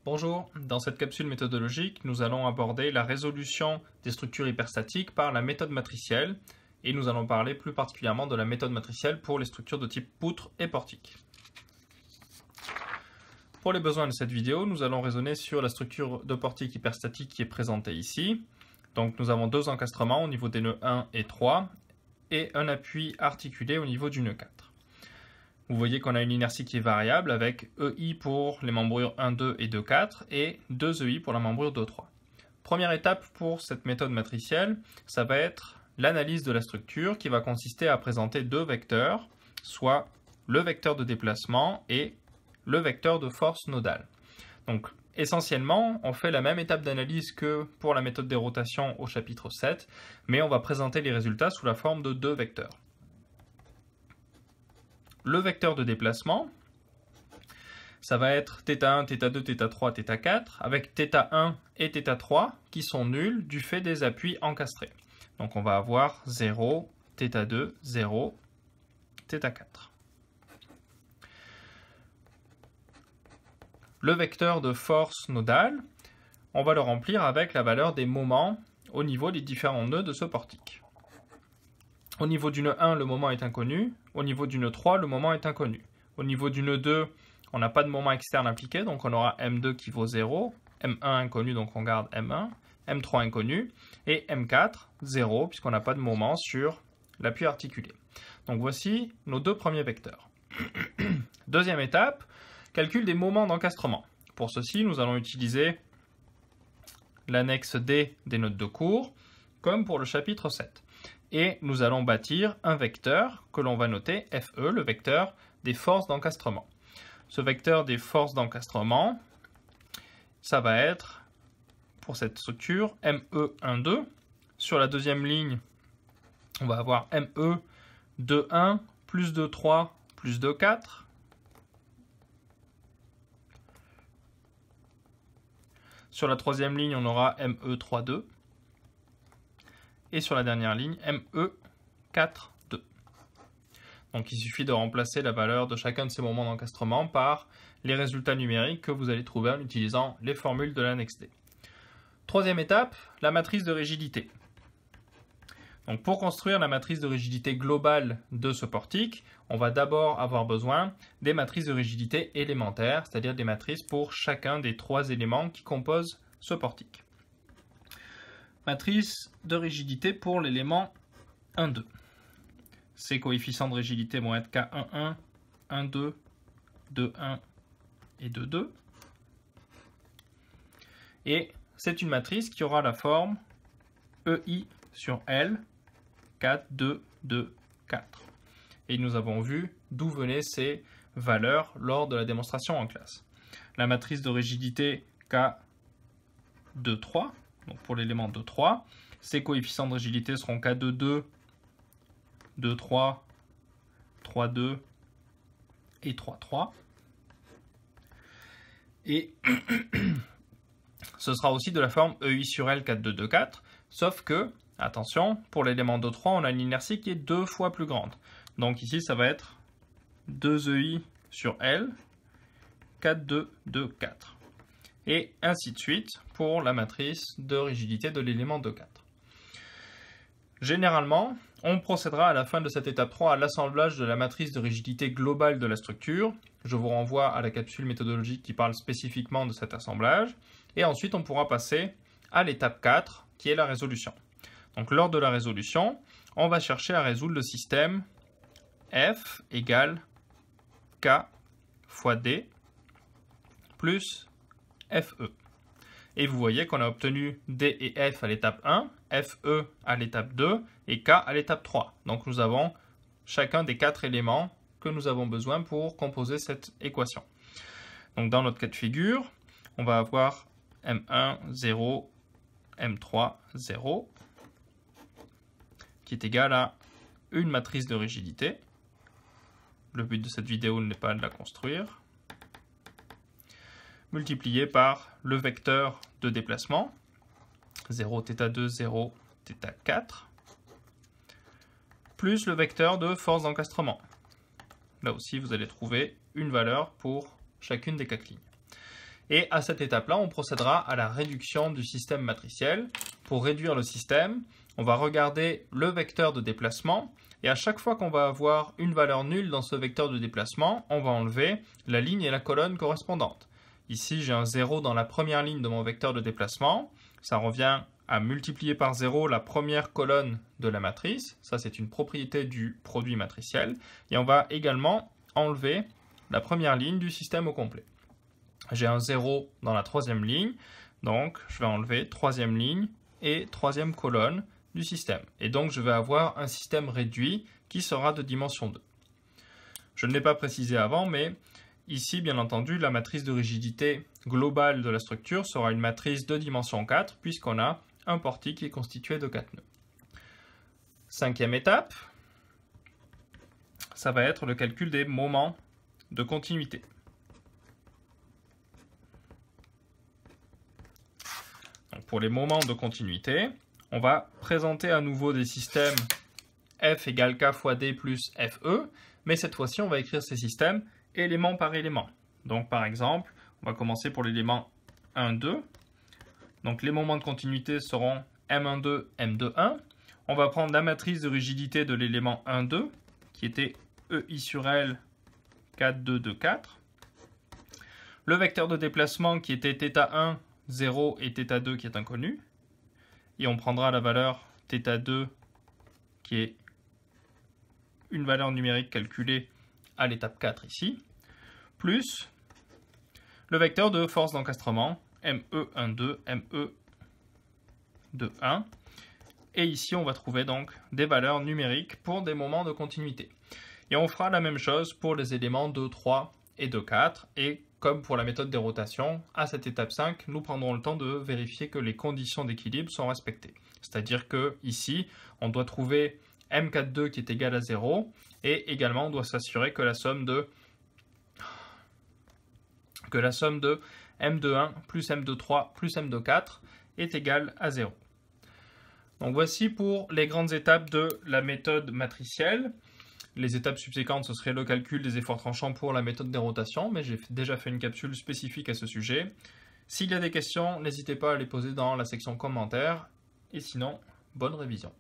Bonjour, dans cette capsule méthodologique, nous allons aborder la résolution des structures hyperstatiques par la méthode matricielle et nous allons parler plus particulièrement de la méthode matricielle pour les structures de type poutre et portique. Pour les besoins de cette vidéo, nous allons raisonner sur la structure de portique hyperstatique qui est présentée ici. Donc nous avons deux encastrements au niveau des nœuds 1 et 3 et un appui articulé au niveau du nœud 4. Vous voyez qu'on a une inertie qui est variable avec EI pour les membrures 1, 2 et 2, 4 et 2 EI pour la membrure 2, 3. Première étape pour cette méthode matricielle, ça va être l'analyse de la structure qui va consister à présenter deux vecteurs, soit le vecteur de déplacement et le vecteur de force nodale. Donc essentiellement, on fait la même étape d'analyse que pour la méthode des rotations au chapitre 7, mais on va présenter les résultats sous la forme de deux vecteurs. Le vecteur de déplacement, ça va être θ1, θ2, θ3, θ4, avec θ1 et θ3 qui sont nuls du fait des appuis encastrés. Donc on va avoir 0, θ2, 0, θ4. Le vecteur de force nodale, on va le remplir avec la valeur des moments au niveau des différents nœuds de ce portique. Au niveau du nœud 1, le moment est inconnu. Au niveau du nœud 3, le moment est inconnu. Au niveau du nœud 2, on n'a pas de moment externe impliqué, donc on aura M2 qui vaut 0, M1 inconnu, donc on garde M1, M3 inconnu, et M4, 0, puisqu'on n'a pas de moment sur l'appui articulé. Donc voici nos deux premiers vecteurs. Deuxième étape, calcul des moments d'encastrement. Pour ceci, nous allons utiliser l'annexe D des notes de cours, comme pour le chapitre 7. Et nous allons bâtir un vecteur que l'on va noter FE, le vecteur des forces d'encastrement. Ce vecteur des forces d'encastrement, ça va être, pour cette structure, ME12. Sur la deuxième ligne, on va avoir ME21 plus 23 plus 24. Sur la troisième ligne, on aura ME32. Et sur la dernière ligne, ME42. Donc il suffit de remplacer la valeur de chacun de ces moments d'encastrement par les résultats numériques que vous allez trouver en utilisant les formules de l'annexe D. Troisième étape, la matrice de rigidité. Donc pour construire la matrice de rigidité globale de ce portique, on va d'abord avoir besoin des matrices de rigidité élémentaires, c'est-à-dire des matrices pour chacun des trois éléments qui composent ce portique. Matrice de rigidité pour l'élément 1, 2. Ces coefficients de rigidité vont être K11, 1, 2, 2, 1 et 2, 2. Et c'est une matrice qui aura la forme EI sur L, 4, 2, 2, 4. Et nous avons vu d'où venaient ces valeurs lors de la démonstration en classe. La matrice de rigidité K2, 3. Donc pour l'élément 2, 3, ces coefficients de rigidité seront K2, 2, 2, 3, 3, 2 et 3, 3. Et ce sera aussi de la forme EI sur L, 4, 2, 2, 4, sauf que, attention, pour l'élément 2, 3, on a une inertie qui est 2 fois plus grande. Donc ici, ça va être 2 EI sur L, 4, 2, 2, 4. Et ainsi de suite pour la matrice de rigidité de l'élément 2,4. Généralement, on procédera à la fin de cette étape 3 à l'assemblage de la matrice de rigidité globale de la structure. Je vous renvoie à la capsule méthodologique qui parle spécifiquement de cet assemblage. Et ensuite, on pourra passer à l'étape 4, qui est la résolution. Donc lors de la résolution, on va chercher à résoudre le système F égale K fois D plus FE. Et vous voyez qu'on a obtenu D et F à l'étape 1, FE à l'étape 2 et K à l'étape 3. Donc nous avons chacun des 4 éléments que nous avons besoin pour composer cette équation. Donc dans notre cas de figure, on va avoir M1, 0, M3, 0, qui est égal à une matrice de rigidité. Le but de cette vidéo n'est pas de la construire. Multiplié par le vecteur de déplacement, 0, θ2, 0, θ4, plus le vecteur de force d'encastrement. Là aussi, vous allez trouver une valeur pour chacune des 4 lignes. Et à cette étape-là, on procédera à la réduction du système matriciel. Pour réduire le système, on va regarder le vecteur de déplacement. Et à chaque fois qu'on va avoir une valeur nulle dans ce vecteur de déplacement, on va enlever la ligne et la colonne correspondantes. Ici, j'ai un 0 dans la première ligne de mon vecteur de déplacement. Ça revient à multiplier par 0 la première colonne de la matrice. Ça, c'est une propriété du produit matriciel. Et on va également enlever la première ligne du système au complet. J'ai un 0 dans la troisième ligne. Donc, je vais enlever troisième ligne et troisième colonne du système. Et donc, je vais avoir un système réduit qui sera de dimension 2. Je ne l'ai pas précisé avant, mais ici, bien entendu, la matrice de rigidité globale de la structure sera une matrice de dimension 4, puisqu'on a un portique qui est constitué de 4 nœuds. Cinquième étape, ça va être le calcul des moments de continuité. Donc, pour les moments de continuité, on va présenter à nouveau des systèmes F égale K fois D plus FE, mais cette fois-ci, on va écrire ces systèmes élément par élément. Donc, par exemple, on va commencer pour l'élément 1, 2. Donc, les moments de continuité seront M12, M21. On va prendre la matrice de rigidité de l'élément 1, 2, qui était EI sur L, 4, 2, 2, 4. Le vecteur de déplacement qui était θ1, 0 et θ2 qui est inconnu. Et on prendra la valeur θ2 qui est une valeur numérique calculée à l'étape 4 ici, plus le vecteur de force d'encastrement ME12, ME21. Et ici, on va trouver donc des valeurs numériques pour des moments de continuité. Et on fera la même chose pour les éléments 2, 3 et 2, 4. Et comme pour la méthode des rotations, à cette étape 5, nous prendrons le temps de vérifier que les conditions d'équilibre sont respectées. C'est-à-dire que ici, on doit trouver M42 qui est égal à 0, et également on doit s'assurer que la somme de M21 plus M23 plus M24 est égale à 0. Donc voici pour les grandes étapes de la méthode matricielle. Les étapes subséquentes, ce serait le calcul des efforts tranchants pour la méthode des rotations, mais j'ai déjà fait une capsule spécifique à ce sujet. S'il y a des questions, n'hésitez pas à les poser dans la section commentaires. Et sinon, bonne révision.